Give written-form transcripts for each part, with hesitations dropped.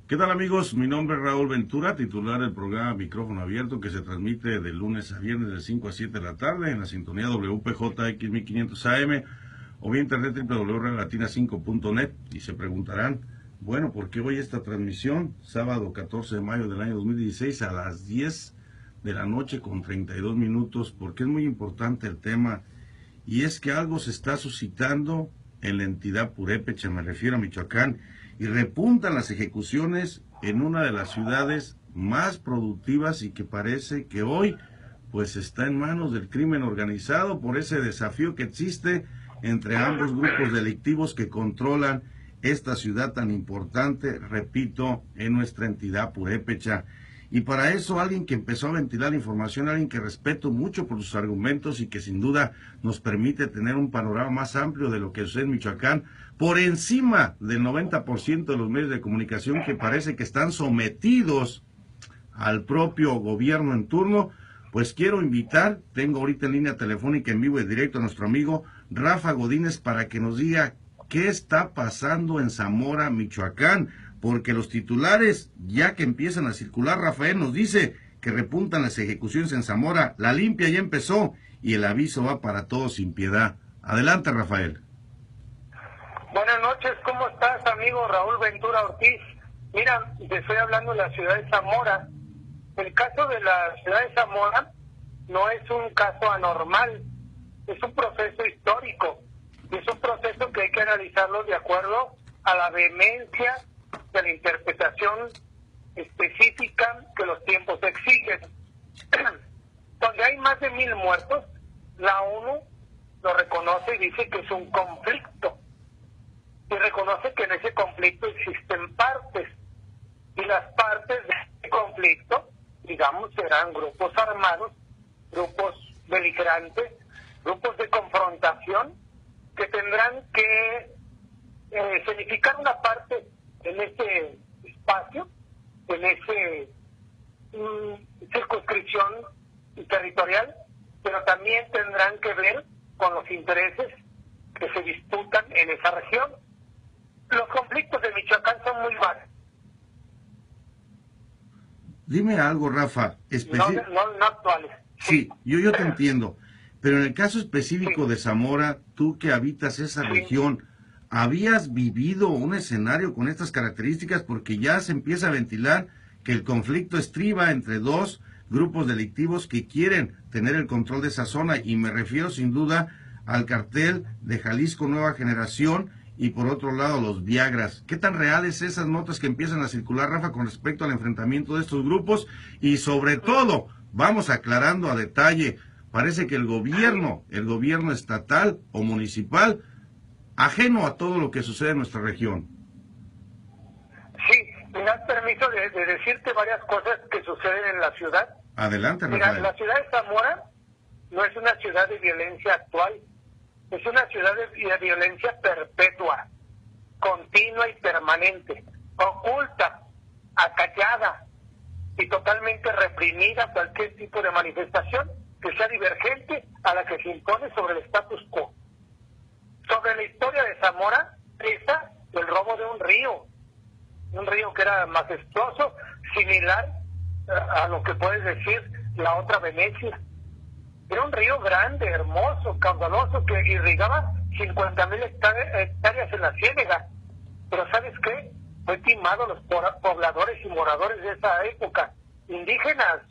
¿Qué tal amigos? Mi nombre es Raúl Ventura, titular del programa Micrófono Abierto que se transmite de lunes a viernes de 5 a 7 de la tarde en la sintonía WPJX 1500 AM o vía internet www.latina5.net y se preguntarán, bueno, ¿por qué hoy esta transmisión? Sábado 14 de mayo del año 2016 a las 10 de la noche con 32 minutos, porque es muy importante el tema y es que algo se está suscitando en la entidad purépecha, me refiero a Michoacán, y repuntan las ejecuciones en una de las ciudades más productivas y que parece que hoy pues está en manos del crimen organizado por ese desafío que existe entre ambos grupos delictivos que controlan esta ciudad tan importante, repito, en nuestra entidad purépecha. Y para eso alguien que empezó a ventilar información, alguien que respeto mucho por sus argumentos y que sin duda nos permite tener un panorama más amplio de lo que sucede en Michoacán, por encima del 90% de los medios de comunicación que parece que están sometidos al propio gobierno en turno, pues quiero invitar, tengo ahorita en línea telefónica en vivo y directo a nuestro amigo Rafa Godínez para que nos diga qué está pasando en Zamora, Michoacán, porque los titulares, ya que empiezan a circular, Rafael nos dice que repuntan las ejecuciones en Zamora, la limpia ya empezó y el aviso va para todos sin piedad. Adelante, Rafael. Buenas noches, ¿cómo estás, amigo Raúl Ventura Ortiz? Mira, te estoy hablando de la ciudad de Zamora. El caso de la ciudad de Zamora no es un caso anormal, es un proceso histórico, es un proceso que hay que analizarlo de acuerdo a la vehemencia de la interpretación específica que los tiempos exigen. Donde hay más de 1,000 muertos, la ONU lo reconoce y dice que es un conflicto. Y reconoce que en ese conflicto existen partes. Y las partes de ese conflicto, digamos, serán grupos armados, grupos beligerantes, grupos de confrontación, que tendrán que significar una parte en ese espacio, en ese circunscripción territorial, pero también tendrán que ver con los intereses que se disputan en esa región. Los conflictos de Michoacán son muy varios. Dime algo, Rafa. No actuales. Sí, yo te entiendo. Pero en el caso específico Sí. de Zamora, tú que habitas esa región, ¿habías vivido un escenario con estas características? Porque ya se empieza a ventilar que el conflicto estriba entre dos grupos delictivos que quieren tener el control de esa zona, y me refiero sin duda al cartel de Jalisco Nueva Generación y por otro lado los Viagras. ¿Qué tan reales esas notas que empiezan a circular, Rafa, con respecto al enfrentamiento de estos grupos? Y sobre todo, vamos aclarando a detalle, parece que el gobierno estatal o municipal, ajeno a todo lo que sucede en nuestra región. Sí, me das permiso de decirte varias cosas que suceden en la ciudad. Adelante, Mira, Rafael. la ciudad de Zamora no es una ciudad de violencia actual, es una ciudad de violencia perpetua, continua y permanente, oculta, acallada y totalmente reprimida cualquier tipo de manifestación que sea divergente a la que se impone sobre el status quo. Sobre la historia de Zamora, pesa el robo de un río que era majestuoso, similar a lo que puedes decir la otra Venecia. Era un río grande, hermoso, caudaloso, que irrigaba 50,000 hectáreas en la ciénega. Pero ¿sabes qué? Fue timado a los pobladores y moradores de esa época, indígenas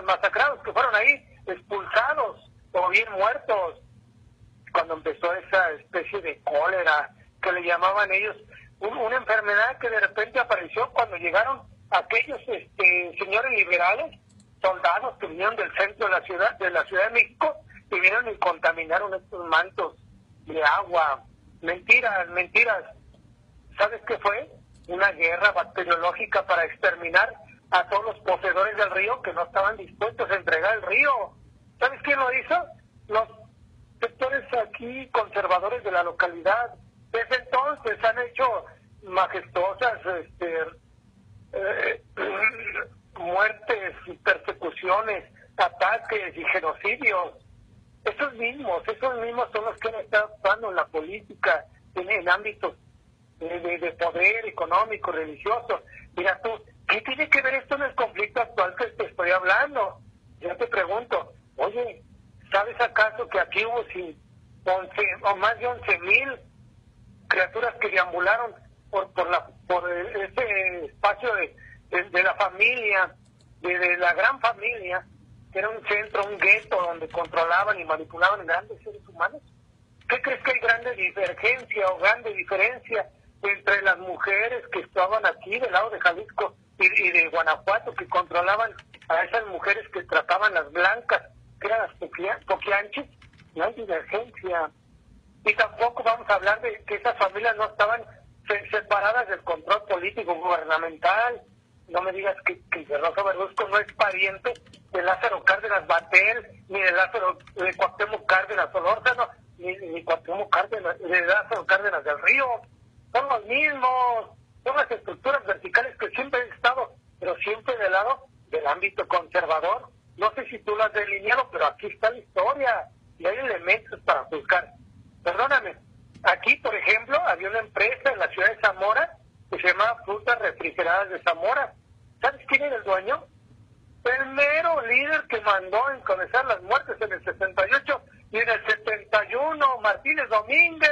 masacrados que fueron ahí, expulsados o bien muertos. Cuando empezó esa especie de cólera, que le llamaban ellos, una enfermedad que de repente apareció cuando llegaron aquellos señores liberales, soldados que vinieron del centro de la Ciudad de México, y vinieron y contaminaron estos mantos de agua. Mentiras. ¿Sabes qué fue? Una guerra bacteriológica para exterminar a todos los poseedores del río que no estaban dispuestos a entregar el río. ¿Sabes quién lo hizo? Los sectores aquí conservadores de la localidad. Desde entonces han hecho majestuosas muertes y persecuciones, ataques y genocidios. Esos mismos son los que han estado actuando en la política en ámbitos de poder económico, religioso. Mira tú, ¿qué tiene que ver esto en el conflicto actual que te estoy hablando? Yo te pregunto, oye, ¿sabes acaso que aquí hubo 11 o más de 11,000 criaturas que deambularon por ese espacio de la familia, de la gran familia, que era un centro, un gueto donde controlaban y manipulaban grandes seres humanos? ¿Qué crees que hay grande divergencia o grande diferencia entre las mujeres que estaban aquí del lado de Jalisco y de Guanajuato, que controlaban a esas mujeres que trataban las blancas, que eran las poquianches? No hay divergencia. Y tampoco vamos a hablar de que esas familias no estaban separadas del control político gubernamental. No me digas que Rosa Verduzco no es pariente de Lázaro Cárdenas Batel, ni de Cuauhtémoc Cárdenas Solórzano, ni Cuauhtémoc Cárdenas, de Lázaro Cárdenas del Río. Son los mismos, son las estructuras verticales que siempre han estado, pero siempre del lado del ámbito conservador. No sé si tú lo has delineado, pero aquí está la historia y hay elementos para juzgar. Perdóname, aquí, por ejemplo, había una empresa en la ciudad de Zamora que se llamaba Frutas Refrigeradas de Zamora. ¿Sabes quién era el dueño? El mero líder que mandó a encabezar las muertes en el 68 y en el 71, Martínez Domínguez.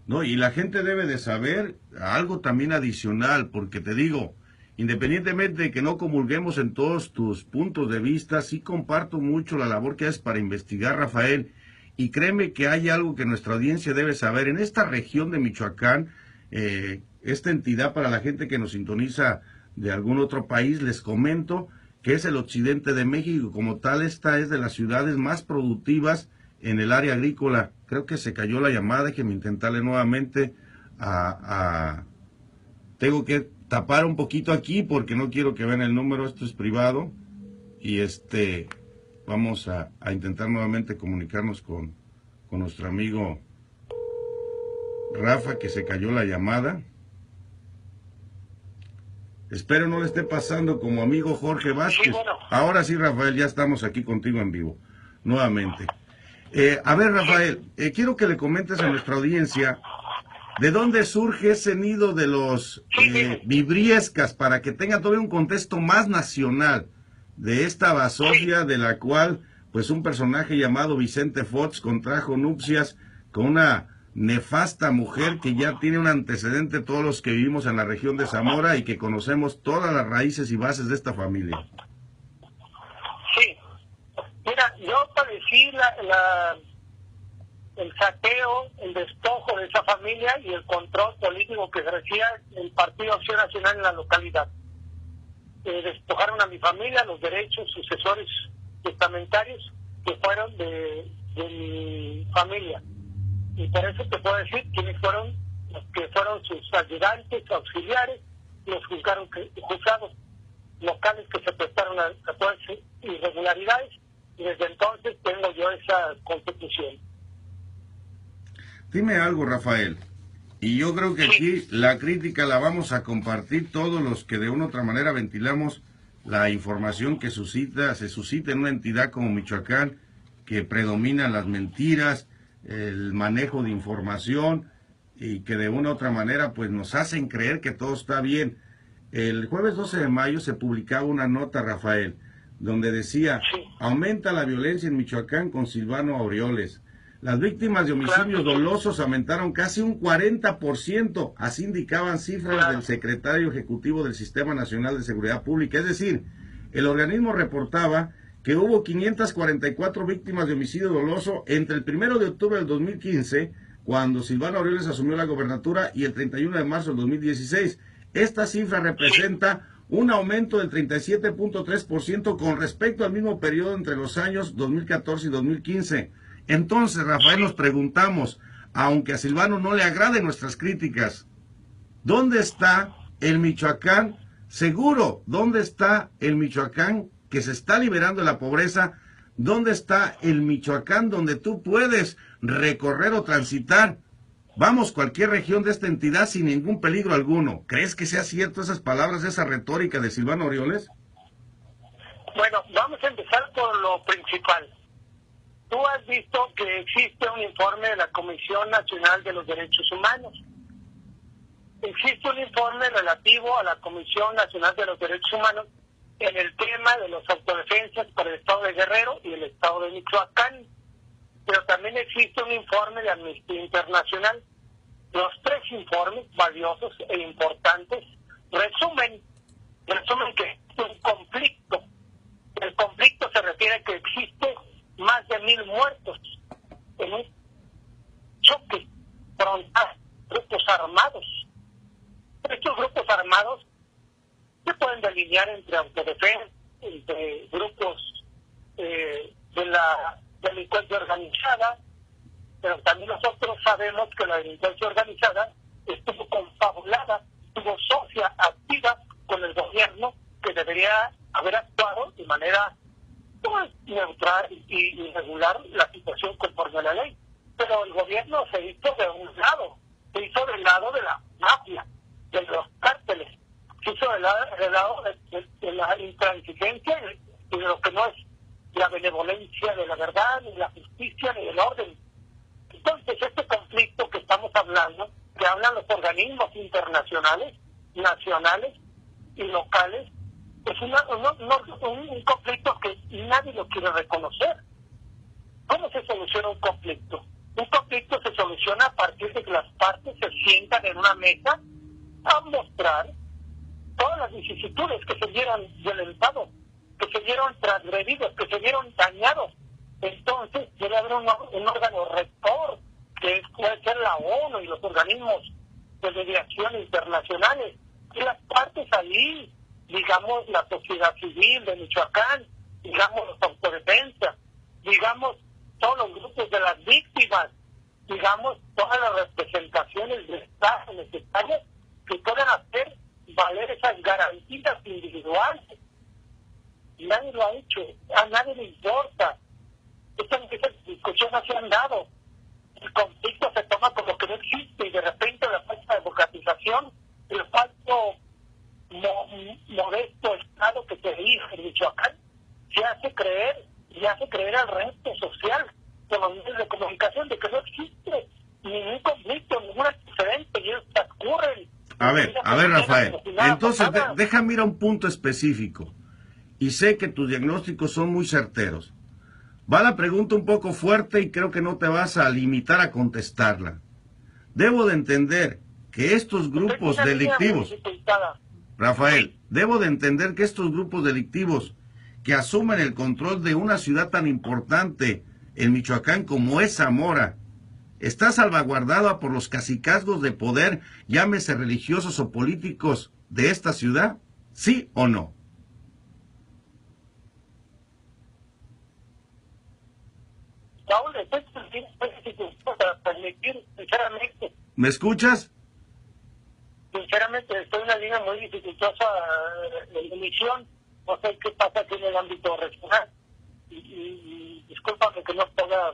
No, y la gente debe de saber algo también adicional, porque te digo, independientemente de que no comulguemos en todos tus puntos de vista, sí comparto mucho la labor que haces para investigar, Rafael, y créeme que hay algo que nuestra audiencia debe saber. En esta región de Michoacán, esta entidad, para la gente que nos sintoniza de algún otro país, les comento que es el occidente de México. Como tal, esta es de las ciudades más productivas en el área agrícola. Creo que se cayó la llamada, déjenme intentarle nuevamente. Tengo que tapar un poquito aquí porque no quiero que vean el número, esto es privado. Y vamos a intentar nuevamente comunicarnos con nuestro amigo Rafa, que se cayó la llamada. Espero no le esté pasando como amigo Jorge Vázquez. Sí, bueno. Ahora sí, Rafael, ya estamos aquí contigo en vivo, nuevamente. A ver, Rafael, quiero que le comentes a nuestra audiencia de dónde surge ese nido de los vibriescas, para que tenga todavía un contexto más nacional de esta basofia de la cual, pues, un personaje llamado Vicente Fox contrajo nupcias con una nefasta mujer que ya tiene un antecedente, todos los que vivimos en la región de Zamora y que conocemos todas las raíces y bases de esta familia. Sí, mira, yo padecí el saqueo, el despojo de esa familia y el control político que ejercía el Partido Acción Nacional en la localidad. Despojaron a mi familia los derechos sucesores testamentarios que fueron de mi familia. Y por eso te puedo decir quiénes fueron los que fueron sus ayudantes, auxiliares, y los juzgados locales que se prestaron a todas esas irregularidades, y desde entonces tengo yo esa constitución. Dime algo, Rafael, y yo creo que aquí la crítica la vamos a compartir todos los que de una u otra manera ventilamos la información que se suscita en una entidad como Michoacán, que predominan las mentiras, el manejo de información, y que de una u otra manera pues nos hacen creer que todo está bien. El jueves 12 de mayo se publicaba una nota, Rafael, donde decía: aumenta la violencia en Michoacán con Silvano Aureoles. Las víctimas de homicidios dolosos aumentaron casi un 40%, así indicaban cifras del secretario ejecutivo del Sistema Nacional de Seguridad Pública. Es decir, el organismo reportaba que hubo 544 víctimas de homicidio doloso entre el 1 de octubre del 2015, cuando Silvano Aureoles asumió la gobernatura, y el 31 de marzo del 2016. Esta cifra representa un aumento del 37.3% con respecto al mismo periodo entre los años 2014 y 2015. Entonces, Rafael, nos preguntamos, aunque a Silvano no le agraden nuestras críticas, ¿dónde está el Michoacán seguro? ¿Dónde está el Michoacán que se está liberando de la pobreza? ¿Dónde está el Michoacán donde tú puedes recorrer o transitar, vamos, cualquier región de esta entidad sin ningún peligro alguno? ¿Crees que sea cierto esas palabras, esa retórica de Silvano Aureoles? Bueno, vamos a empezar por lo principal. tú has visto que existe un informe de la Comisión Nacional de los Derechos Humanos. Existe un informe relativo a la Comisión Nacional de los Derechos Humanos en el tema de las autodefensas por el Estado de Guerrero y el Estado de Michoacán. Pero también existe un informe de Amnistía Internacional. Los tres informes, valiosos e importantes, resumen que es un conflicto. El conflicto se refiere a que existe más de 1,000 muertos en un choque frontal, grupos armados. Estos grupos armados se pueden delinear entre autodefensa, entre grupos de la delincuencia organizada, pero también nosotros sabemos que la delincuencia organizada estuvo confabulada, estuvo socia activa con el gobierno, que debería haber actuado de manera neutral y regular la situación conforme a la ley. Pero el gobierno se hizo de un lado, se hizo del lado de la mafia, de los cárteles, se hizo del lado de la intransigencia y de lo que no es la benevolencia de la verdad, ni la justicia, ni el orden. Entonces, este conflicto que estamos hablando, que hablan los organismos internacionales, nacionales y locales, es un conflicto que nadie lo quiere reconocer. ¿Cómo se soluciona un conflicto? Un conflicto se soluciona a partir de que las partes se sientan en una mesa a mostrar todas las vicisitudes que se vieron violentados, que se vieron transgredidos, que se vieron dañados. Entonces debe haber un órgano rector, que puede ser la ONU y los organismos de mediación internacionales, y las partes ahí, digamos la sociedad civil de Michoacán, digamos los autodefensas, digamos todos los grupos de las víctimas, digamos todas las representaciones de Estado necesarias que puedan hacer valer esas garantías individuales. Nadie lo ha hecho, a nadie le importa. Esas discusiones se han dado. El conflicto se toma como que no existe y de repente la falta de democratización, el falso modesto Estado que se dirige en Michoacán, se hace creer al resto social por los medios de comunicación de que no existe ningún conflicto, ningún antecedente, y ellos transcurren. A ver, Rafael, entonces déjame ir a un punto específico, y sé que tus diagnósticos son muy certeros. Va la pregunta un poco fuerte y creo que no te vas a limitar a contestarla. Debo de entender que estos grupos delictivos, Rafael, debo de entender que estos grupos delictivos que asumen el control de una ciudad tan importante en Michoacán como es Zamora, está salvaguardada por los cacicazgos de poder, llámese religiosos o políticos de esta ciudad, ¿sí o no? Raúl, para permitir, sinceramente. ¿Me escuchas? Sinceramente, estoy en una línea muy dificultosa de emisión. No sé qué pasa aquí en el ámbito regional. Y discúlpame que no pueda.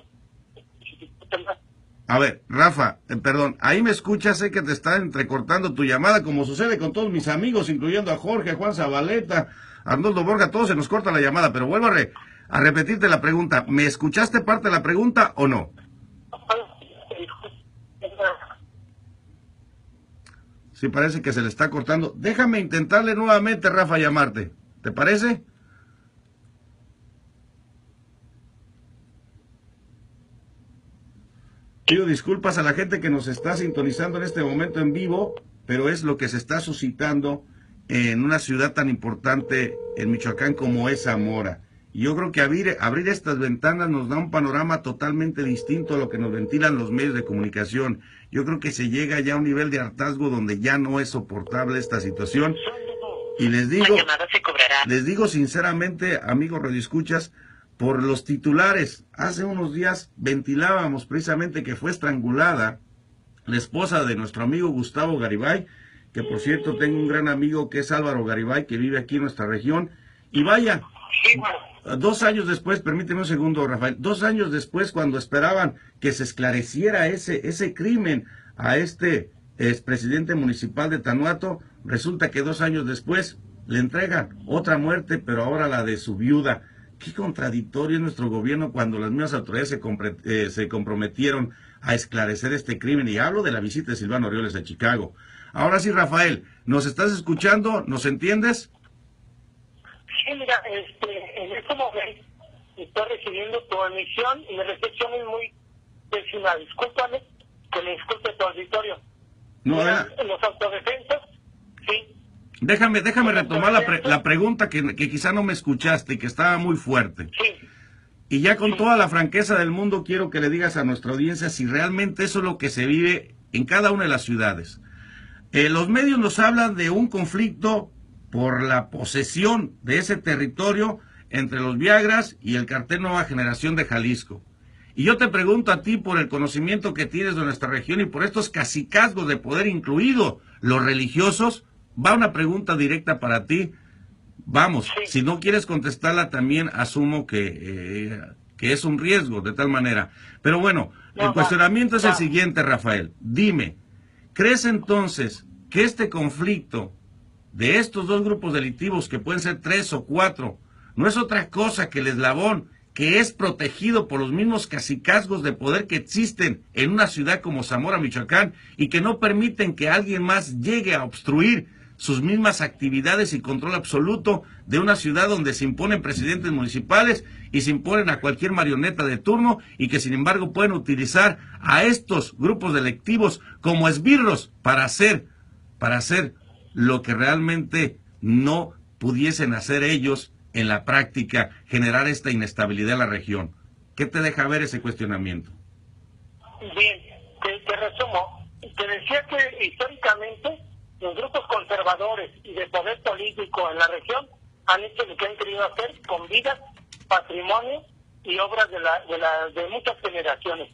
A ver, Rafa, perdón, ahí me escuchas, sé que te está entrecortando tu llamada, como sucede con todos mis amigos, incluyendo a Jorge, a Juan Zabaleta, a Arnoldo Borja, todos se nos corta la llamada, pero vuelvo a repetirte la pregunta. ¿Me escuchaste parte de la pregunta o no? Sí, parece que se le está cortando. Déjame intentarle nuevamente, Rafa, llamarte. ¿Te parece? Pido disculpas a la gente que nos está sintonizando en este momento en vivo, pero es lo que se está suscitando en una ciudad tan importante en Michoacán como es Zamora. Y yo creo que abrir estas ventanas nos da un panorama totalmente distinto a lo que nos ventilan los medios de comunicación. Yo creo que se llega ya a un nivel de hartazgo donde ya no es soportable esta situación. Y les digo sinceramente, amigos radioescuchas, por los titulares, hace unos días ventilábamos precisamente que fue estrangulada la esposa de nuestro amigo Gustavo Garibay, que por cierto tengo un gran amigo que es Álvaro Garibay, que vive aquí en nuestra región, y vaya, 2 años después, permíteme un segundo, Rafael, 2 años después, cuando esperaban que se esclareciera ese crimen a este expresidente municipal de Tanuato, resulta que 2 años después le entregan otra muerte, pero ahora la de su viuda. Qué contradictorio es nuestro gobierno cuando las mismas autoridades se comprometieron a esclarecer este crimen. Y hablo de la visita de Silvano Aureoles a Chicago. Ahora sí, Rafael, ¿nos estás escuchando? ¿Nos entiendes? Sí, mira, en este momento estoy recibiendo tu emisión y mi recepción es muy pésima. Discúlpame, que me disculpe tu auditorio. No, mira, los autodefensas, sí. Déjame retomar la pregunta que quizá no me escuchaste y que estaba muy fuerte. Sí. Y ya con toda la franqueza del mundo quiero que le digas a nuestra audiencia si realmente eso es lo que se vive en cada una de las ciudades. Los medios nos hablan de un conflicto por la posesión de ese territorio entre los Viagras y el cartel Nueva Generación de Jalisco. Y yo te pregunto a ti, por el conocimiento que tienes de nuestra región y por estos cacicazgos de poder, incluidos los religiosos, va una pregunta directa para ti. Vamos, sí. Si no quieres contestarla también asumo que es un riesgo de tal manera. Pero bueno, el cuestionamiento es el siguiente, Rafael. Dime, ¿crees entonces que este conflicto de estos dos grupos delictivos, que pueden ser 3 o 4, no es otra cosa que el eslabón que es protegido por los mismos cacicazgos de poder que existen en una ciudad como Zamora, Michoacán, y que no permiten que alguien más llegue a obstruir sus mismas actividades y control absoluto de una ciudad donde se imponen presidentes municipales y se imponen a cualquier marioneta de turno, y que sin embargo pueden utilizar a estos grupos delictivos como esbirros para hacer lo que realmente no pudiesen hacer ellos en la práctica, generar esta inestabilidad en la región? ¿Qué te deja ver ese cuestionamiento? Bien, te resumo. Te decía que históricamente los grupos conservadores y de poder político en la región han hecho lo que han querido hacer con vidas, patrimonio y obras de muchas generaciones.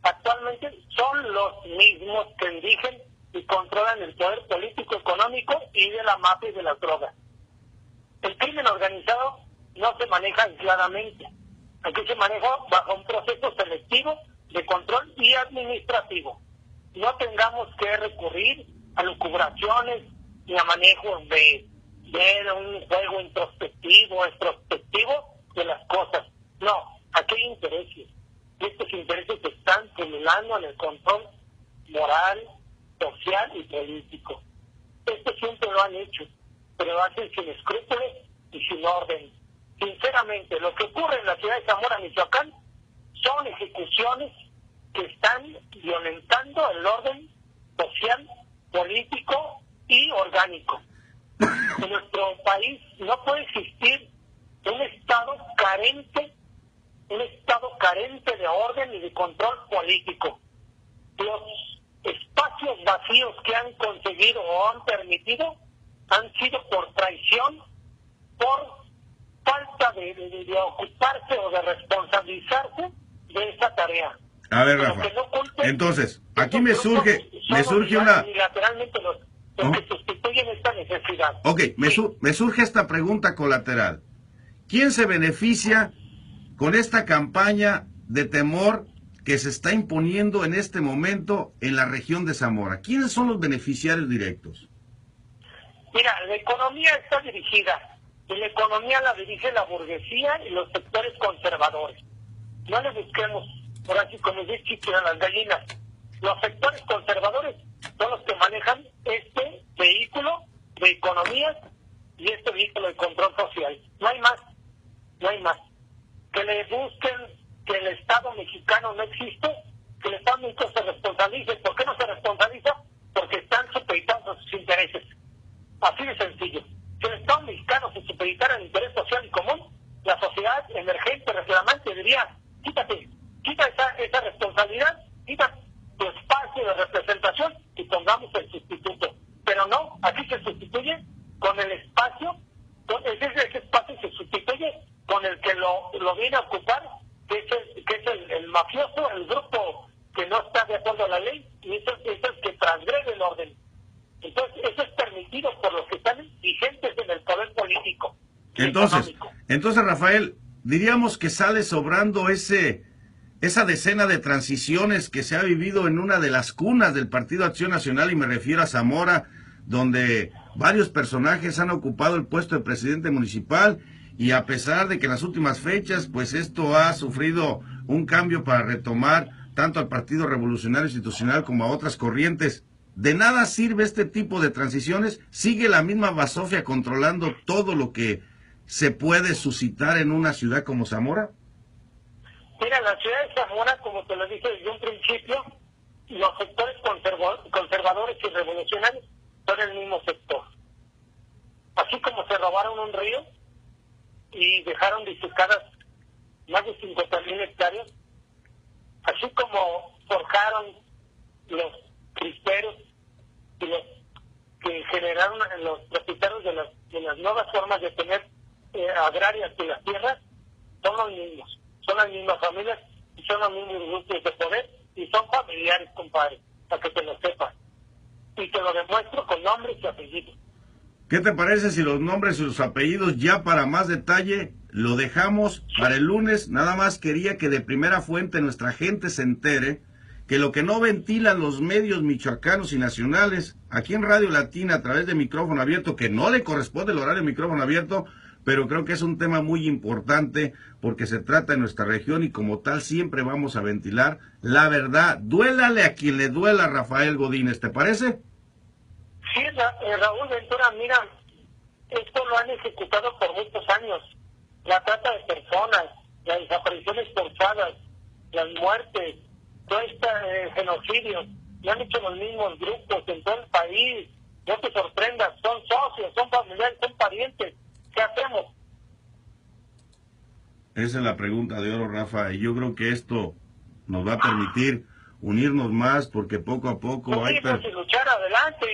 Actualmente son los mismos que dirigen y controlan el poder político, económico y de la mafia y de las drogas. El crimen organizado no se maneja aisladamente. Aquí se maneja bajo un proceso selectivo de control y administrativo. No tengamos que recurrir a lucubraciones y a manejos de un juego extrospectivo de las cosas. No, aquí hay intereses. Y estos intereses se están simulando en el control moral, social y político. Esto siempre lo han hecho, pero lo hacen sin escrúpulos y sin orden. Sinceramente, lo que ocurre en la ciudad de Zamora, Michoacán, son ejecuciones que están violentando el orden social, político y orgánico. En nuestro país no puede existir un estado carente de orden y de control político. Los espacios vacíos que han conseguido o han permitido han sido por traición, por falta de ocuparse o de responsabilizarse de esa tarea. A ver, Rafa, entonces, aquí me surge una... Unilateralmente los que sustituyen esta necesidad. Ok, me surge esta pregunta colateral. ¿Quién se beneficia con esta campaña de temor que se está imponiendo en este momento en la región de Zamora? ¿Quiénes son los beneficiarios directos? Mira, la economía está dirigida, y la economía la dirige la burguesía y los sectores conservadores. No le busquemos, por así como dice Chiquira, las gallinas. Los sectores conservadores son los que manejan este vehículo de economía y este vehículo de control social. No hay más. Que le busquen que el Estado mexicano no existe, que el Estado mexicano se responsabilice. ¿Por qué no se responsabiliza? Porque están supeditados a sus intereses. Así de sencillo. Si el Estado mexicano se supeditara al interés social y común, la sociedad emergente, reclamante, diría, quita esa responsabilidad, quita tu espacio de representación y pongamos el sustituto. Pero no, aquí se sustituye con el espacio, ese espacio se sustituye con el que lo viene a ocupar, que es el mafioso, el grupo que no está de acuerdo a la ley, y es el que transgrede el orden. Entonces, eso es permitido por los que están vigentes en el poder político. Entonces, Rafael, diríamos que sale sobrando esa decena de transiciones que se ha vivido en una de las cunas del Partido Acción Nacional, y me refiero a Zamora, donde varios personajes han ocupado el puesto de presidente municipal y a pesar de que en las últimas fechas, pues esto ha sufrido un cambio para retomar tanto al Partido Revolucionario Institucional como a otras corrientes, ¿de nada sirve este tipo de transiciones? ¿Sigue la misma basofia controlando todo lo que se puede suscitar en una ciudad como Zamora? Mira, la ciudad de Zamora, como te lo dije desde un principio, los sectores conservadores y revolucionarios son el mismo sector. Así como se robaron un río y dejaron disecadas más de 50,000 hectáreas, así como forjaron los crisperos y los que generaron los propietarios de las nuevas formas de tener agrarias de las tierras, son los mismos, son las mismas familias y son los mismos grupos de poder y son familiares, compadre, para que te lo sepas. Y te lo demuestro con nombres y apellidos. ¿Qué te parece si los nombres y los apellidos ya para más detalle lo dejamos para el lunes? Nada más quería que de primera fuente nuestra gente se entere que lo que no ventilan los medios michoacanos y nacionales, aquí en Radio Latina a través de Micrófono Abierto, que no le corresponde el horario de Micrófono Abierto, pero creo que es un tema muy importante porque se trata de nuestra región y como tal siempre vamos a ventilar la verdad. Duélale a quien le duela, Rafael Godínez, ¿te parece? Sí, Raúl Ventura, mira, esto lo han ejecutado por muchos años. La trata de personas, las desapariciones forzadas, las muertes, todo este genocidio, lo han hecho los mismos grupos en todo el país. No te sorprendas, son socios, son familiares, son parientes. ¿Qué hacemos? Esa es la pregunta de oro, Rafa, y yo creo que esto nos va a permitir unirnos más porque poco a poco hay y luchar adelante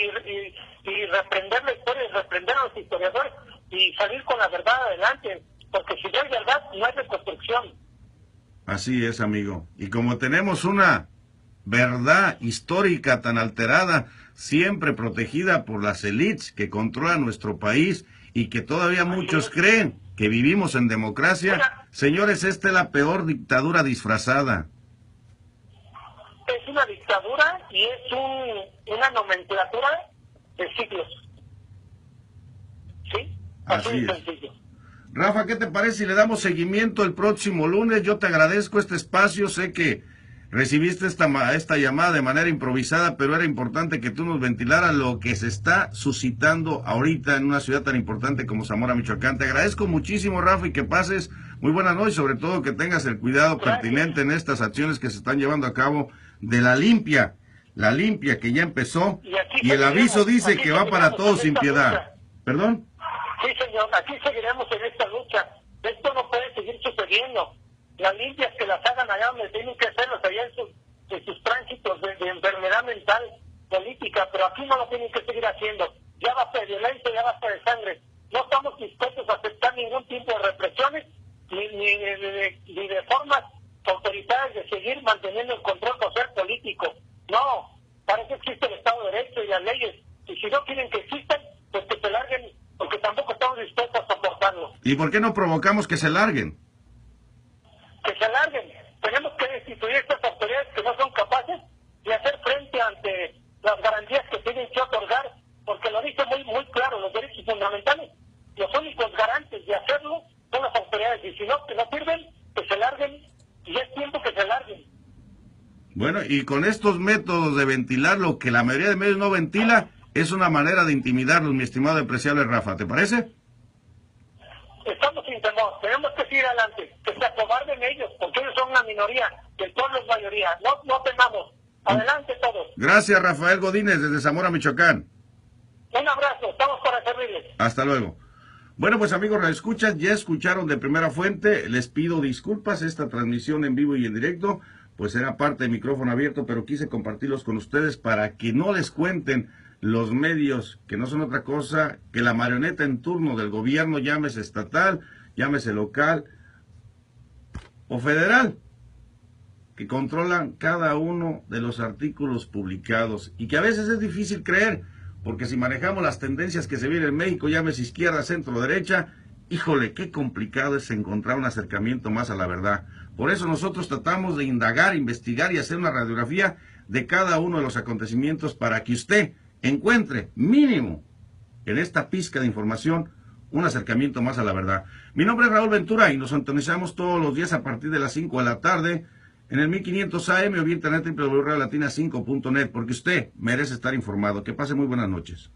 y reprender la historia y reprender a los historiadores y salir con la verdad adelante, porque si no hay verdad no hay reconstrucción. Así es, amigo, y como tenemos una verdad histórica tan alterada, siempre protegida por las élites que controlan nuestro país y que todavía muchos creen que vivimos en democracia, señores, esta es la peor dictadura disfrazada. Es una dictadura y es una nomenclatura de siglos. ¿Sí? Así es. Sencillo. Rafa, ¿qué te parece si le damos seguimiento el próximo lunes? Yo te agradezco este espacio, sé que recibiste esta llamada de manera improvisada, pero era importante que tú nos ventilaras lo que se está suscitando ahorita en una ciudad tan importante como Zamora, Michoacán. Te agradezco muchísimo, Rafa, y que pases muy buenas noches, sobre todo que tengas el cuidado pertinente en estas acciones que se están llevando a cabo de la limpia que ya empezó, y el aviso dice que va para todos sin piedad. ¿Perdón? Sí, señor, aquí seguiremos en esta lucha. Esto no puede seguir sucediendo. Las limpias que las hagan allá donde tienen que hacerlas, allá en sus tránsitos de enfermedad mental, política, pero aquí no lo tienen que seguir haciendo. Ya basta de violencia, ya basta de sangre. No estamos dispuestos a aceptar ningún tipo de represiones ni de formas autoritarias de seguir manteniendo el control por ser político. No, para eso existe el Estado de Derecho y las leyes. Y si no quieren que existan, pues que se larguen, porque tampoco estamos dispuestos a soportarlo. ¿Y por qué no provocamos que se larguen? Que se larguen. Tenemos que destituir estas autoridades que no son capaces de hacer frente ante las garantías que tienen que otorgar, porque lo dice muy claro, los derechos fundamentales, los únicos garantes de hacerlo son las autoridades, y si no, que no sirven, que se larguen, y es tiempo que se larguen. Bueno, y con estos métodos de ventilar lo que la mayoría de medios no ventila, es una manera de intimidarlos, mi estimado y apreciable Rafa, ¿te parece? Estamos sin temor, tenemos que seguir adelante, que se acobarden ellos, porque ellos son una minoría, que el pueblo es mayoría, no temamos, adelante todos. Gracias, Rafael Godínez, desde Zamora, Michoacán. Un abrazo, estamos para servirles. Hasta luego. Bueno, pues amigos radioescuchas, ya escucharon de primera fuente, les pido disculpas, esta transmisión en vivo y en directo, pues era parte de Micrófono Abierto, pero quise compartirlos con ustedes para que no les cuenten los medios, que no son otra cosa que la marioneta en turno del gobierno, llámese estatal, llámese local o federal, que controlan cada uno de los artículos publicados y que a veces es difícil creer, porque si manejamos las tendencias que se vienen en México, llámese izquierda, centro, derecha, híjole, qué complicado es encontrar un acercamiento más a la verdad. Por eso nosotros tratamos de indagar, investigar y hacer una radiografía de cada uno de los acontecimientos para que usted encuentre mínimo en esta pizca de información un acercamiento más a la verdad. Mi nombre es Raúl Ventura y nos sintonizamos todos los días a partir de las 5 de la tarde en el 1500 AM o vía internet www.latina5.net, porque usted merece estar informado. Que pase muy buenas noches.